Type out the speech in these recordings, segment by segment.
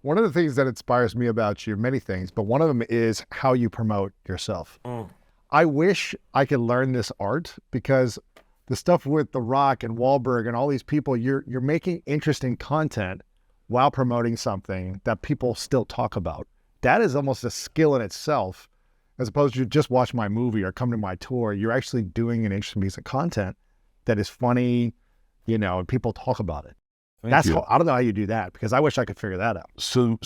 One of the things that inspires me about you, many things, but one of them is how you promote yourself. I wish I could learn this art because the stuff with The Rock and Wahlberg and all these people, you're making interesting content while promoting something that people still talk about. That is almost a skill in itself, as opposed to just watch my movie or come to my tour. You're actually doing an interesting piece of content that is funny, and people talk about it. Thank you. I don't know how you do that because I wish I could figure that out. So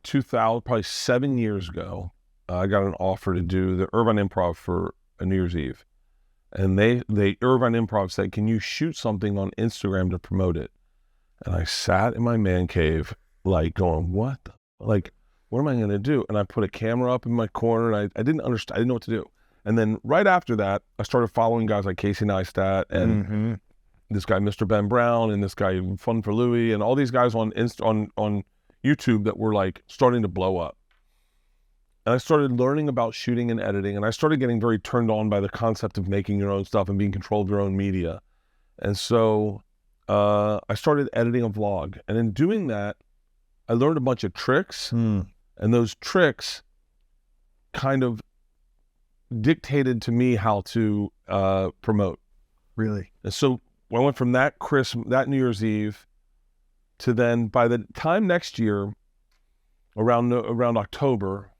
2000, probably 7 years ago, I got an offer to do the Irvine Improv for a New Year's Eve. And they Irvine Improv said, can you shoot something on Instagram to promote it? And I sat in my man cave, like going, what am I going to do? And I put a camera up in my corner and I didn't understand. I didn't know what to do. And then right after that, I started following guys like Casey Neistat and this guy, Mr. Ben Brown, and this guy, Fun for Louie, and all these guys on YouTube that were like starting to blow up. And I started learning about shooting and editing, and I started getting very turned on by the concept of making your own stuff and being in control of your own media. And so I started editing a vlog. And in doing that, I learned a bunch of tricks, and those tricks kind of dictated to me how to promote. Really? And so I went from that New Year's Eve to then, by the time next year, around November,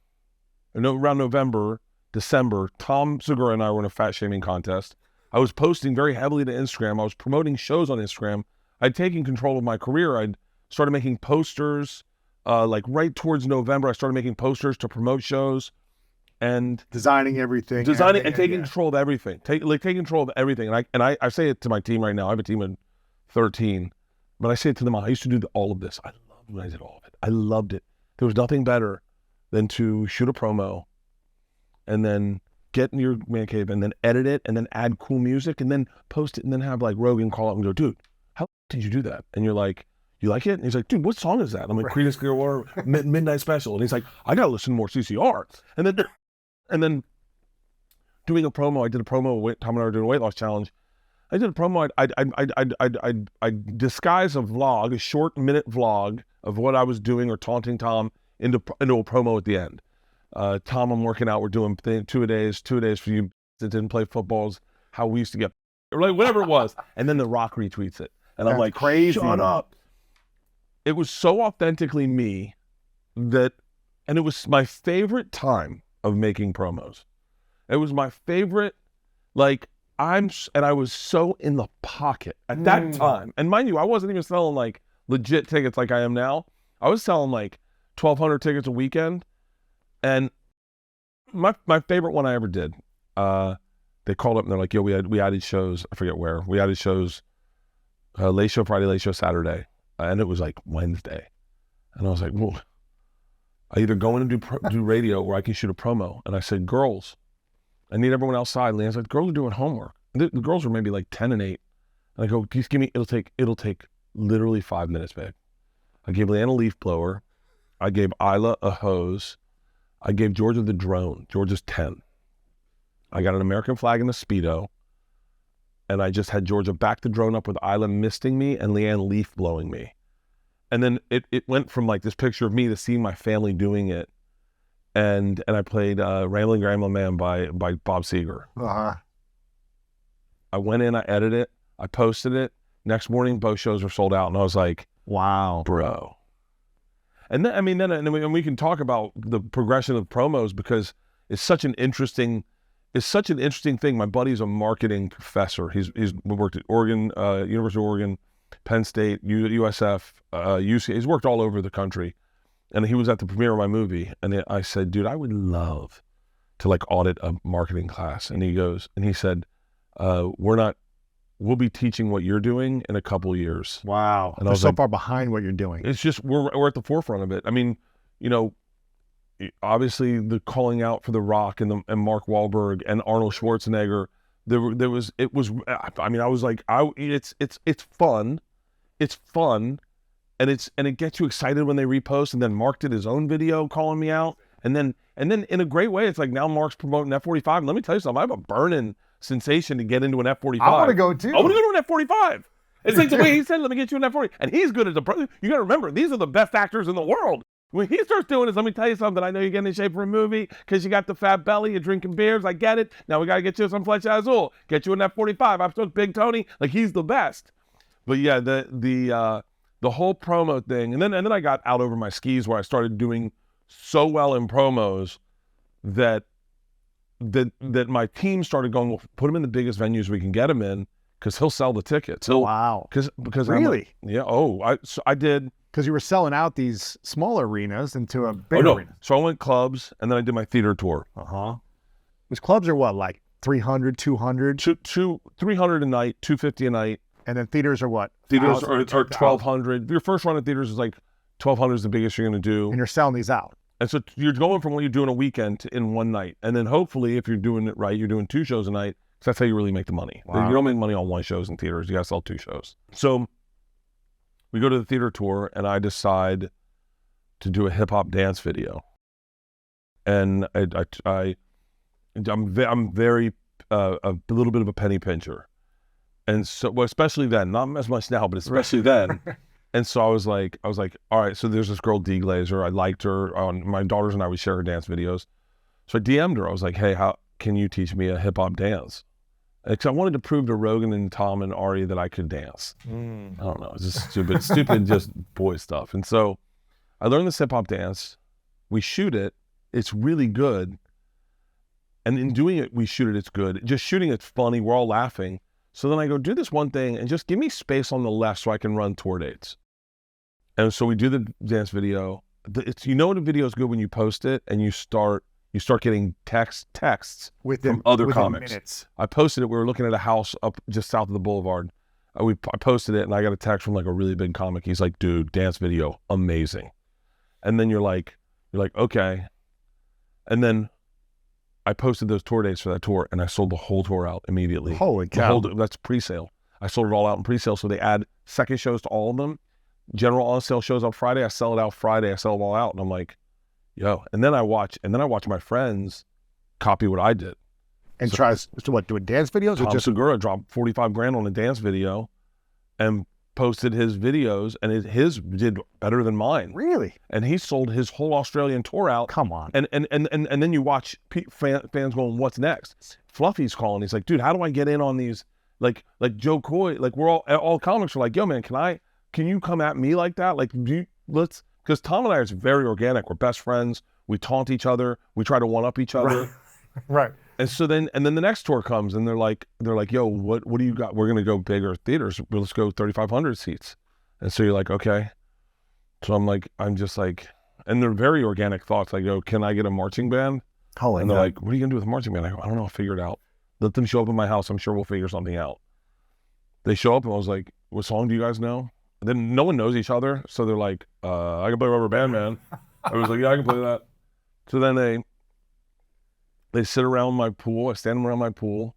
December, Tom Segura and I were in a fat shaming contest. I was posting very heavily to Instagram. I was promoting shows on Instagram. I'd taken control of my career. I'd started making posters, like right towards November, I started making posters to promote shows. And designing everything and taking control of everything. Taking control of everything. And I say it to my team right now. I have a team of 13, but I say it to them. I used to do all of this. I loved when I did all of it. I loved it. There was nothing better than to shoot a promo and then get in your man cave and then edit it and then add cool music and then post it and then have like Rogan call up and go, dude, how did you do that? And you're like, you like it? And he's like, dude, what song is that? I'm like, Creedence Clearwater Midnight Special. And he's like, I got to listen to more CCR. And then doing a promo, I did a promo, Tom and I were doing a weight loss challenge. I did a promo, I disguise a vlog, a short minute vlog of what I was doing or taunting Tom into a promo at the end. Tom, I'm working out, we're doing 2-a-days for you that didn't play footballs, how we used to get, or like whatever it was. And then The Rock retweets it. And I'm like, crazy. Shut up. It was so authentically me and it was my favorite time of making promos. It was my favorite, and I was so in the pocket at that time. And mind you, I wasn't even selling like legit tickets like I am now. I was selling like 1,200 tickets a weekend. And my favorite one I ever did, they called up and they're like, yo, we added shows, I forget where. We added shows, late show Friday, late show Saturday. And it was like Wednesday. And I was like, whoa. I either go in and do radio or I can shoot a promo. And I said, girls, I need everyone outside. Leanne's like, girls are doing homework. The girls were maybe like 10 and 8. And I go, just give me, it'll take literally 5 minutes, babe. I gave Leanne a leaf blower. I gave Isla a hose. I gave Georgia the drone. Georgia's 10. I got an American flag and a Speedo. And I just had Georgia back the drone up with Isla misting me and Leanne leaf blowing me. And then it went from like this picture of me to seeing my family doing it. And I played Rambling Grambling Man by Bob Seger. Uh-huh. I went in, I edited it, I posted it. Next morning, both shows were sold out. And I was like, wow, bro. And then, we can talk about the progression of promos because it's such an interesting thing. My buddy's a marketing professor. He's worked at Oregon, University of Oregon, Penn State, USF, UC. He's worked all over the country. And he was at the premiere of my movie. And I said, dude, I would love to like audit a marketing class. And he said, we'll be teaching what you're doing in a couple years. Wow. And I was so far behind what you're doing. It's just, we're at the forefront of it. I mean, obviously the calling out for The Rock and Mark Wahlberg and Arnold Schwarzenegger, I was like, it's fun. It's fun. And it gets you excited when they repost. And then Mark did his own video calling me out. And then in a great way, it's like now Mark's promoting F-45. And let me tell you something, I have a burning sensation to get into an F-45. I want to go too. I want to go to an F-45. It's like the way he said, let me get you in that 40. And he's good as a pro. You got to remember, these are the best actors in the world. When he starts doing this, let me tell you something. I know you're getting in shape for a movie because you got the fat belly, you're drinking beers. I get it. Now we got to get you some Flecha Azul. Get you in that 45. I'm supposed Big Tony. Like, he's the best. But yeah, the whole promo thing. And then I got out over my skis where I started doing so well in promos that my team started going, well, put him in the biggest venues we can get him in because he'll sell the tickets. Wow. Because really? I did. Because you were selling out these smaller arenas into a big arena. So I went clubs, and then I did my theater tour. Those clubs are what, like 300, 200? 300 a night, 250 a night. And then theaters are what? Theaters are 1,200. Your first run at theaters is like 1,200 is the biggest you're going to do. And you're selling these out. And so you're going from what you're doing a weekend to in one night. And then hopefully, if you're doing it right, you're doing 2 shows a night. Because that's how you really make the money. Wow. You don't make money on 1 show in theaters. You got to sell 2 shows. So we go to the theater tour, and I decide to do a hip hop dance video. And I'm very a little bit of a penny pincher, and so especially then, not as much now, but especially then. And so I was like, all right. So there's this girl D Glazer. I liked her. My daughters and I would share her dance videos. So I DM'd her. I was like, hey, how can you teach me a hip hop dance? Because I wanted to prove to Rogan and Tom and Ari that I could dance. I don't know. It's just stupid, just boy stuff. And so I learned this hip hop dance. We shoot it. It's really good. And in doing it, we shoot it. It's good. Just shooting it's funny. We're all laughing. So then I go, do this one thing and just give me space on the left so I can run tour dates. And so we do the dance video. You know when a video is good when you post it and you start getting texts from other comics. Minutes. I posted it. We were looking at a house up just south of the boulevard. I posted it, and I got a text from like a really big comic. He's like, dude, dance video, amazing. And then you're like, okay. And then I posted those tour dates for that tour, and I sold the whole tour out immediately. Holy cow. That's pre-sale. I sold it all out in pre-sale, so they add second shows to all of them. General on-sale shows on Friday. I sell it out Friday. I sell them all out, and I'm like, yo, and then I watch my friends copy what I did. And doing dance videos? Tom Segura dropped 45 grand on a dance video and posted his videos, and his did better than mine. Really? And he sold his whole Australian tour out. Come on. And then you watch fans going, what's next? Fluffy's calling. He's like, dude, how do I get in on these? Like Joe Coy, like we're all comics are like, yo man, can you come at me like that? Like, because Tom and I are very organic. We're best friends. We taunt each other. We try to one-up each other. Right. And so then the next tour comes, and they're like, yo, what do you got? We're gonna go bigger theaters. Let's go 3,500 seats. And so you're like, okay. So I'm just like, and they're very organic thoughts. I go, can I get a marching band? Holy and they're like, what are you gonna do with a marching band? I go, I don't know. I'll figure it out. Let them show up at my house. I'm sure we'll figure something out. They show up, and I was like, what song do you guys know? And then no one knows each other, so they're like, I can play Rubber Band Man. I was like, yeah, I can play that. So then they sit around my pool. I stand them around my pool,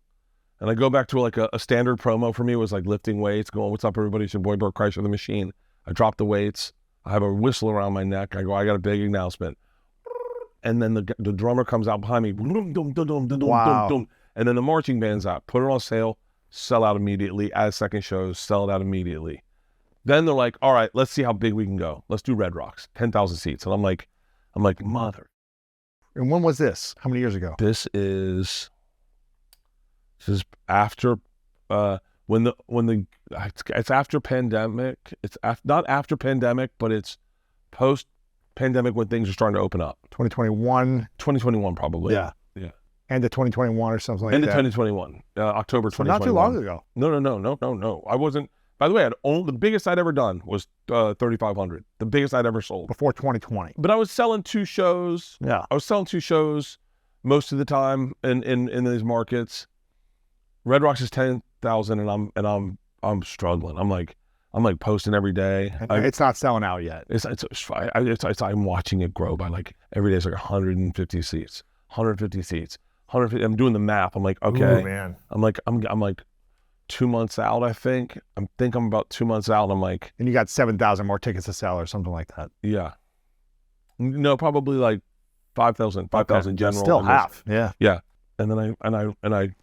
and I go back to like a standard promo for me was like lifting weights, going, what's up, everybody? It's your boy Bert Kreischer, the Machine. I drop the weights. I have a whistle around my neck. I go, I got a big announcement. And then the drummer comes out behind me. Wow. And then the marching band's out. Put it on sale, sell out immediately. Add second shows, sell it out immediately. Then they're like, all right, let's see how big we can go. Let's do Red Rocks, 10,000 seats. And I'm like, mother. And when was this? How many years ago? This is after it's after pandemic. It's not after pandemic, but it's post pandemic when things are starting to open up. 2021. 2021 probably. Yeah. End of 2021 or something like that. End of 2021. October 2021. So not too long ago. No. I wasn't. By the way, the biggest I'd ever done was 3,500. The biggest I'd ever sold. Before 2020. But I was selling 2 shows. Yeah. I was selling 2 shows most of the time in these markets. Red Rocks is 10,000, and I'm struggling. I'm like posting every day. It's not selling out yet. I'm watching it grow by like every day. It's like 150 seats. 150 seats. 150. I'm doing the math. I'm like, okay. Ooh, man. I'm like 2 months out, I think. I'm about 2 months out. I'm like, and you got 7,000 more tickets to sell or something like that. Yeah. No, probably like 5,000 general. Still half. Yeah. Yeah. And then I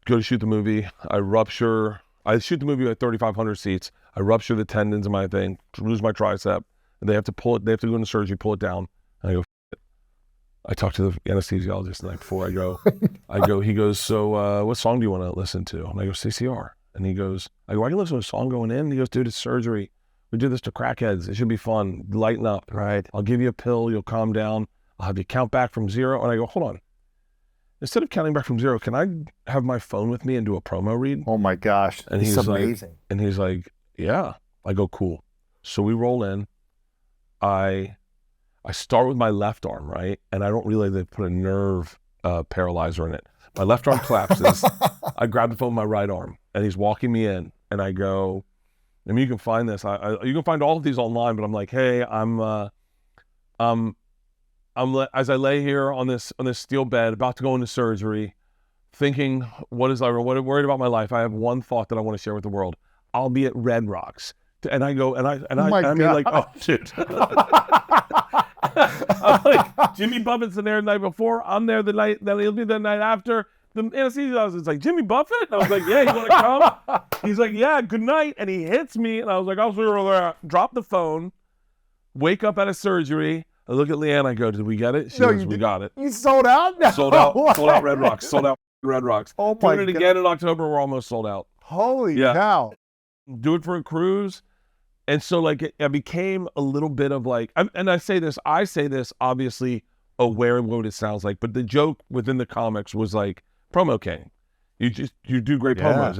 go to shoot the movie. I rupture I shoot the movie at 3,500 seats. I rupture the tendons in my thing, lose my tricep, and they have to pull it. They have to go into surgery, pull it down. And I go. I talked to the anesthesiologist the night before. I go. He goes, so what song do you want to listen to? And I go, CCR. And he goes, I go, I can listen to a song going in. And he goes, dude, it's surgery. We do this to crackheads. It should be fun. Lighten up. Right. I'll give you a pill. You'll calm down. I'll have you count back from 0. And I go, hold on. Instead of counting back from 0, can I have my phone with me and do a promo read? Oh my gosh. And it's amazing. He's like, yeah. I go, cool. So we roll in. I start with my left arm, right? And I don't realize they put a nerve paralyzer in it. My left arm collapses. I grab the phone with my right arm, and he's walking me in. And I go, I mean, you can find this. You can find all of these online, but I'm like, hey, as I lay here on this steel bed, about to go into surgery, thinking, what worried about my life? I have one thought that I want to share with the world. I'll be at Red Rocks. And I go, I mean, like, oh, dude. I'm like, Jimmy Buffett's there the night before. I'm there the night, then he'll be the night after. The anesthesiologist was like, Jimmy Buffett? And I was like, yeah, you want to come? He's like, yeah, good night. And he hits me. And I was like, I'll see you over there. Drop the phone, wake up out of surgery. I look at Leanne. I go, did we get it? She goes, we got it. You sold out? No. Sold out Red Rocks. Sold out Red Rocks. Oh, my God. Doing it again in October. We're almost sold out. Holy cow. Do it for a cruise. And so, like, it became a little bit of like, and I say this obviously aware of what it sounds like, but the joke within the comics was like, promo king. You do great promos,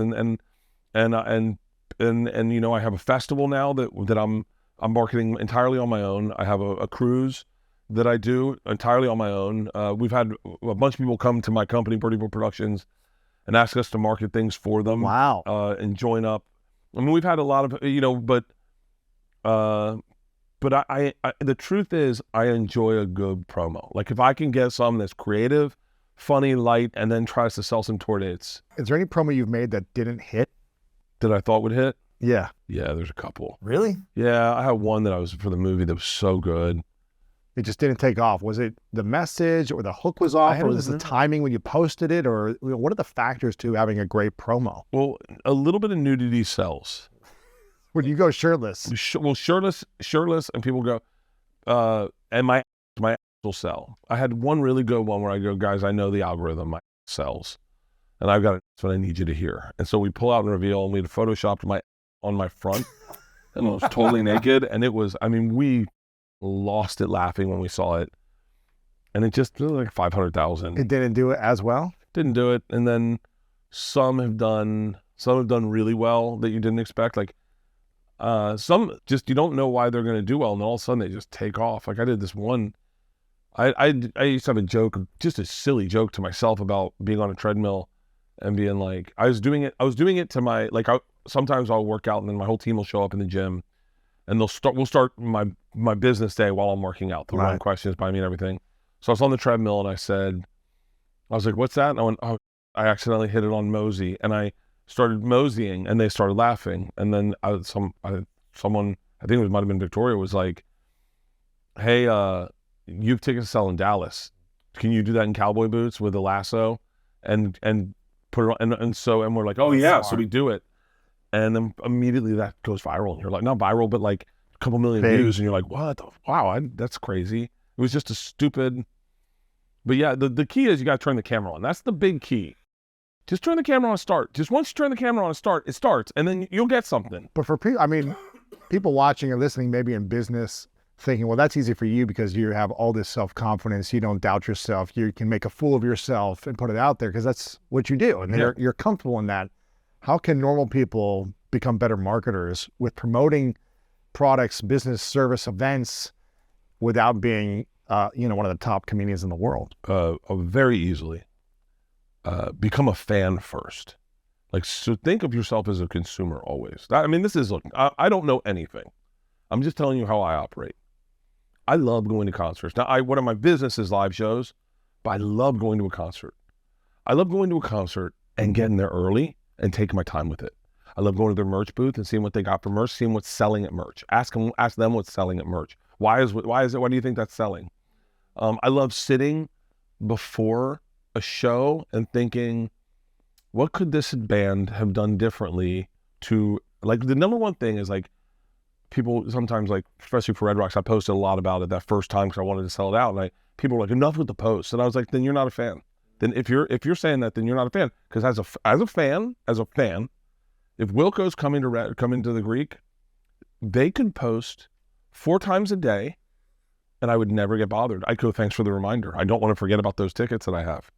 and you know, I have a festival now that I'm marketing entirely on my own. I have a cruise that I do entirely on my own. We've had a bunch of people come to my company, Bert Productions, and ask us to market things for them. Wow. And join up. I mean, we've had a lot of, you know, but I the truth is I enjoy a good promo. Like if I can get something that's creative, funny, light, and then tries to sell some tour dates. Is there any promo you've made that didn't hit? That I thought would hit? Yeah. Yeah, there's a couple. Really? Yeah, I had one that I was for the movie that was so good. It just didn't take off. Was it the message or the hook was off, or was it the timing when you posted it, or what are the factors to having a great promo? Well, a little bit of nudity sells. When you go shirtless. Well, shirtless, and people go, and my ass will sell. I had one really good one where I go, guys, I know the algorithm, my ass sells, and I've got it. That's what I need you to hear. And so we pull out and reveal, and we had photoshopped on my front, and I was totally naked, and it was, I mean, we lost it laughing when we saw it, and it just was like 500,000. It didn't do it as well? Didn't do it, and then some have done really well that you didn't expect, like. Some just you don't know why they're going to do well, and all of a sudden they just take off. Like I did this one. I used to have a joke, just a silly joke to myself about being on a treadmill and being like, I was doing it to my like. Sometimes I'll work out and then my whole team will show up in the gym, and we'll start my business day while I'm working out. They'll run questions by me and everything. So I was on the treadmill and I was like, what's that? And I went, oh, I accidentally hit it on Mosey, and I started moseying, and they started laughing. And then someone, I think it might have been Victoria, was like, hey, you have tickets to sell in Dallas. Can you do that in cowboy boots with a lasso and put it on? And we're like, oh yeah. So we do it. And then immediately that goes viral. And you're like, not viral, but like a couple million views. And you're like, what? Wow, that's crazy. It was just a stupid, but yeah, the key is you got to turn the camera on. That's the big key. Just turn the camera on and start. Just once you turn the camera on and start, it starts, and then you'll get something. But for people, I mean, people watching and listening, maybe in business, thinking, well, that's easy for you because you have all this self-confidence. You don't doubt yourself. You can make a fool of yourself and put it out there because that's what you do, and you're comfortable in that. How can normal people become better marketers with promoting products, business, service, events without being, one of the top comedians in the world? Very easily. Become a fan first. Like, so think of yourself as a consumer always. I don't know anything. I'm just telling you how I operate. I love going to concerts. Now, one of my business is live shows, but I love going to a concert. I love going to a concert and getting there early and taking my time with it. I love going to their merch booth and seeing what they got for merch, seeing what's selling at merch. Ask them what's selling at merch. Why is it? Why do you think that's selling? I love sitting before a show and thinking, what could this band have done differently to like the number one thing is like people sometimes like, especially for Red Rocks, I posted a lot about it that first time because I wanted to sell it out. And people were like, enough with the post. And I was like, then you're not a fan. Then if you're saying that, then you're not a fan. Because as a fan, if Wilco's coming to the Greek, they could post 4 times a day, and I would never get bothered. I'd go, thanks for the reminder. I don't want to forget about those tickets that I have.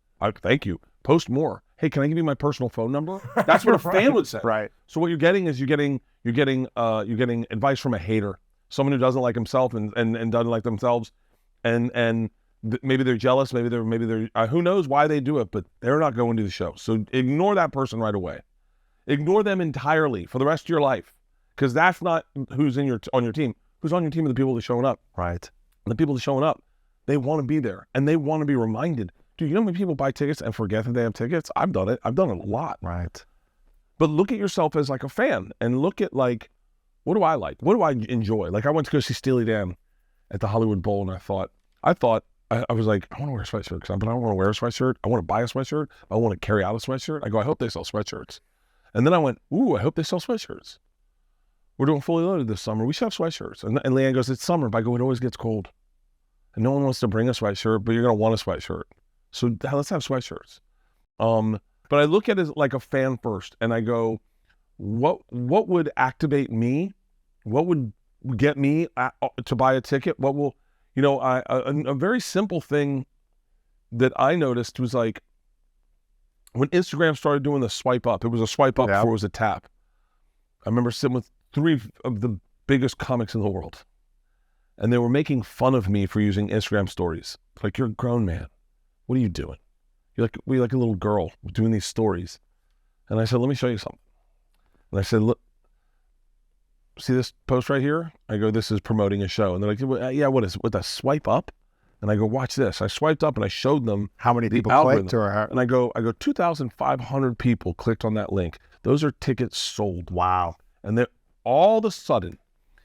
Thank you. Post more. Hey, can I give you my personal phone number? That's what a fan would say. Right. So what you're getting is you're getting advice from a hater, someone who doesn't like himself and doesn't like themselves, and maybe they're jealous, maybe they're who knows why they do it, but they're not going to the show. So ignore that person right away. Ignore them entirely for the rest of your life, because that's not who's on your team. Who's on your team are the people that are showing up. Right. And the people that are showing up, they want to be there and they want to be reminded. Dude, you know how many people buy tickets and forget that they have tickets? I've done it. I've done it a lot. Right. But look at yourself as like a fan and look at like, what do I like? What do I enjoy? Like I went to go see Steely Dan at the Hollywood Bowl, and I thought, I was like, I want to wear a sweatshirt, but I don't want to wear a sweatshirt. I want to buy a sweatshirt. I want to carry out a sweatshirt. I go, I hope they sell sweatshirts. And then I went, ooh, I hope they sell sweatshirts. We're doing Fully Loaded this summer. We should have sweatshirts. And Leanne goes, it's summer. But I go, it always gets cold. And no one wants to bring a sweatshirt, but you're going to want a sweatshirt. So let's have sweatshirts. But I look at it as like a fan first, and I go, what would activate me? What would get me to buy a ticket? What will, a very simple thing that I noticed was like, when Instagram started doing the swipe up, it was a swipe up before it was a tap. I remember sitting with 3 of the biggest comics in the world, and they were making fun of me for using Instagram stories. Like, you're a grown man. What are you doing? You're like a little girl doing these stories. And I said, let me show you something. And I said, look, see this post right here? I go, this is promoting a show. And they're like, yeah, what is it? With a swipe up? And I go, watch this. I swiped up and I showed them how many people clicked, and I go, 2,500 people clicked on that link. Those are tickets sold. Wow. And then all of a sudden,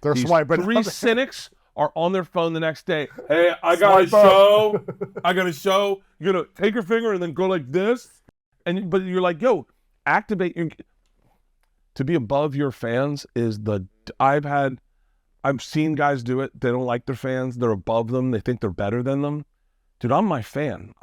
they're these swiping. 3 cynics are on their phone the next day. Hey, I got a show. I got a show. You're gonna take your finger and then go like this. But you're like, yo, activate your. To be above your fans is I've seen guys do it. They don't like their fans. They're above them. They think they're better than them. Dude, I'm my fan.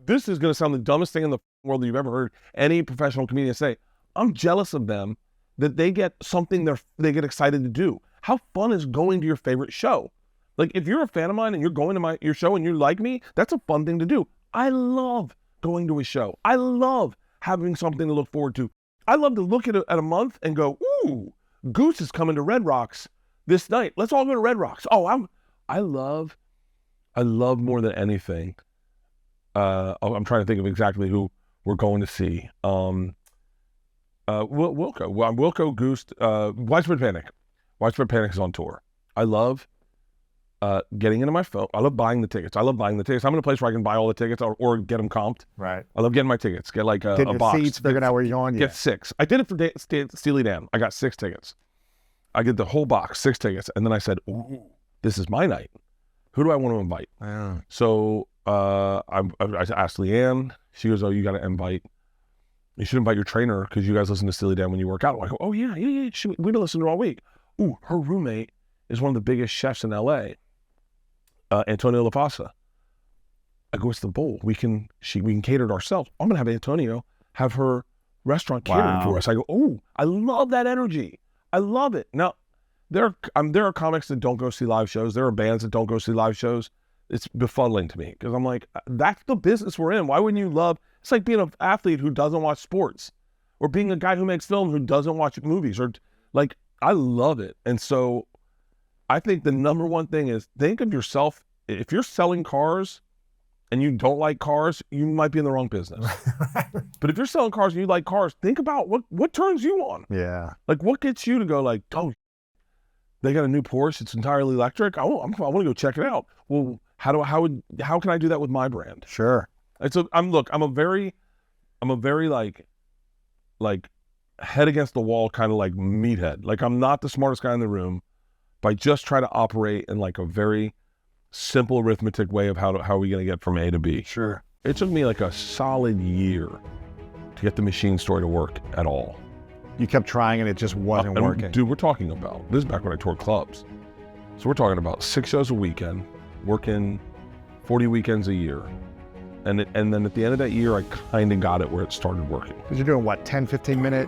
This is going to sound the dumbest thing in the world that you've ever heard any professional comedian say. I'm jealous of them that they get something they get excited to do. How fun is going to your favorite show? Like, if you're a fan of mine and you're going to your show and you like me, that's a fun thing to do. I love going to a show. I love having something to look forward to. I love to look at a month and go, ooh, Goose is coming to Red Rocks this night. Let's all go to Red Rocks. Oh, I love more than anything. I'm trying to think of exactly who we're going to see. Wilco, Goose, Widespread Panic. Widespread Panic is on tour. I love getting into my phone. I love buying the tickets. I'm in a place where I can buy all the tickets or get them comped. Right. I love getting my tickets. Get like a box. Seats, figuring out where you're going. Get 6. I did it for Steely Dan. I got 6 tickets. I get the whole box, 6 tickets. And then I said, ooh, this is my night. Who do I want to invite? Yeah. So I asked Leanne. She goes, oh, you should invite your trainer because you guys listen to Steely Dan when you work out. I go, oh, yeah. We've been listening to her all week. Ooh, her roommate is one of the biggest chefs in L.A., Antonio LaFasa. I go, it's the bowl. We can cater it ourselves. I'm going to have Antonio have her restaurant catering for us. I go, oh, I love that energy. I love it. Now, there are comics that don't go see live shows. There are bands that don't go see live shows. It's befuddling to me because I'm like, that's the business we're in. Why wouldn't you love? It's like being an athlete who doesn't watch sports, or being a guy who makes film who doesn't watch movies, or like, I love it. And so I think the number one thing is think of yourself. If you're selling cars and you don't like cars, you might be in the wrong business. But if you're selling cars and you like cars, think about what turns you on. Yeah. Like, what gets you to go like, oh, they got a new Porsche. It's entirely electric. I want to go check it out. Well, how can I do that with my brand? Sure. And so I'm a very like head against the wall kind of like meathead. Like, I'm not the smartest guy in the room, but I just try to operate in like a very simple arithmetic way of how are we going to get from A to B. Sure. It took me like a solid year to get the machine story to work at all. You kept trying and it just wasn't And, working. dude, we're talking about, this is back when I toured clubs. So we're talking about 6 shows a weekend, working 40 weekends a year. And then at the end of that year, I kind of got it where it started working. Because you're doing what, 10, 15 minute